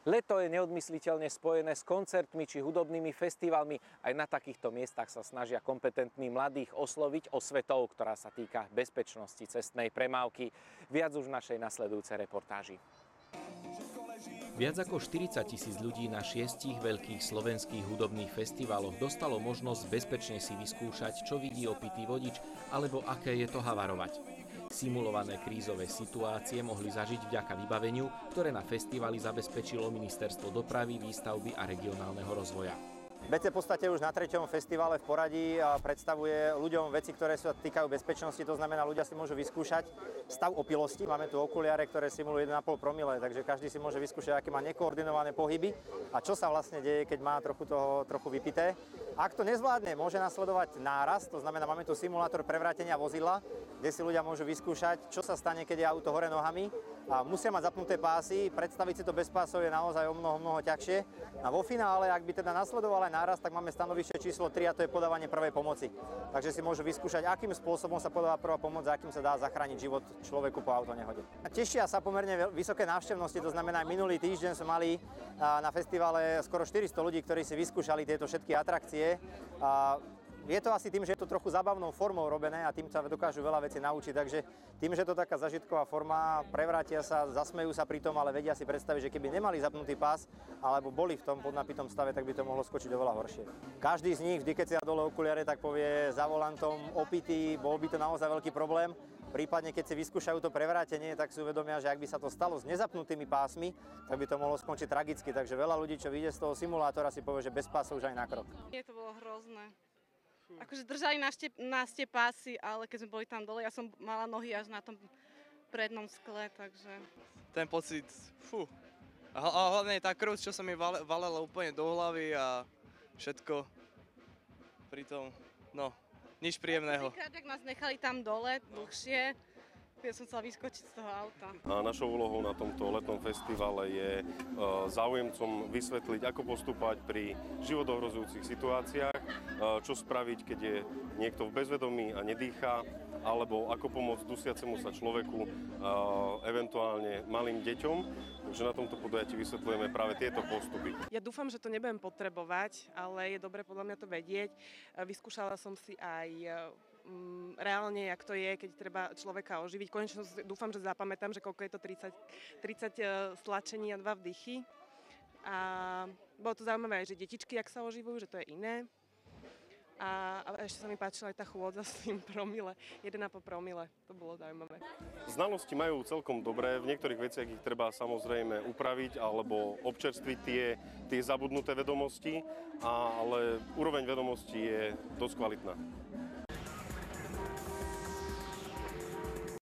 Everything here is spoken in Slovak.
Leto je neodmysliteľne spojené s koncertmi či hudobnými festivalmi. Aj na takýchto miestach sa snažia kompetentní mladých osloviť osvetou, ktorá sa týka bezpečnosti cestnej premávky. Viac už v našej nasledujúcej reportáži. Viac ako 40 000 ľudí na 6 veľkých slovenských hudobných festivaloch dostalo možnosť bezpečne si vyskúšať, čo vidí opitý vodič, alebo aké je to havarovať. Simulované krízové situácie mohli zažiť vďaka vybaveniu, ktoré na festivali zabezpečilo Ministerstvo dopravy, výstavby a regionálneho rozvoja. BC v podstate už na 3. festivale v poradí predstavuje ľuďom veci, ktoré sa týkajú bezpečnosti, to znamená, ľudia si môžu vyskúšať stav opilosti. Máme tu okuliare, ktoré simulujú 1,5 promile, takže každý si môže vyskúšať, aké má nekoordinované pohyby a čo sa vlastne deje, keď má trochu vypité. Ak to nezvládne, môže nasledovať náraz, to znamená, máme tu simulátor prevrátenia vozidla, kde si ľudia môžu vyskúšať, čo sa stane, keď je auto hore nohami. A musia mať zapnuté pásy, predstaviť si to bez pásov je naozaj o mnoho ťažšie. A vo finále, ak by teda nasledoval aj náraz, tak máme stanovište číslo 3 a to je podávanie prvej pomoci. Takže si môžu vyskúšať, akým spôsobom sa podáva prvá pomoc a akým sa dá zachrániť život človeku po autonehode. Tešia sa pomerne vysoké návštevnosti, to znamená, minulý týždeň sme mali na festivale skoro 400 ľudí, ktorí si vyskúšali tieto všetky atrakcie. Je to asi tým, že je to trochu zábavnou formou robené a tým sa dokážu veľa vecí naučiť, takže tým, že je to taká zažitková forma, prevrátia sa, zasmejú sa pri tom, ale vedia si predstaviť, že keby nemali zapnutý pás alebo boli v tom podnapitom stave, tak by to mohlo skočiť oveľa horšie. Každý z nich, vždy keď si dá dole okuliare, tak povie za volantom opitý, bol by to naozaj veľký problém. Prípadne, keď si vyskúšajú to prevrátenie, tak si uvedomia, že ak by sa to stalo s nezapnutými pásmi, tak by to mohlo skončiť tragicky. Takže veľa ľudí, čo vyjde z toho simulátora, si povie, že bez pásov už aj na krok. To bolo hrozné. Akože držali nás tie pásy, ale keď sme boli tam dole, ja som mala nohy až na tom prednom skle, takže... Ten pocit, A hlavne tá krv, čo sa mi valela úplne do hlavy a všetko. Pritom, nič príjemného. Trikrát, ak nás nechali tam dole dlhšie, ja som chcela vyskočiť z toho auta. A našou úlohou na tomto letnom festivale je záujemcom vysvetliť, ako postupovať pri životohrozujúcich situáciách, čo spraviť, keď je niekto v bezvedomí a nedýchá, alebo ako pomôcť dusiacemu sa človeku, eventuálne malým deťom. Takže na tomto podujatí vysvetľujeme práve tieto postupy. Ja dúfam, že to nebudem potrebovať, ale je dobre podľa mňa to vedieť. Vyskúšala som si aj reálne, jak to je, keď treba človeka oživiť. Konečne dúfam, že zapamätám, že koľko je to 30 stlačení a 2 vdychy. A bolo to zaujímavé, že detičky, jak sa oživujú, že to je iné. A ešte sa mi páčila aj tá chôdza s tým promile, 1,5 promile, to bolo zaujímavé. Znalosti majú celkom dobré, v niektorých veciach ich treba samozrejme upraviť alebo občerstviť tie zabudnuté vedomosti, ale úroveň vedomostí je dosť kvalitná.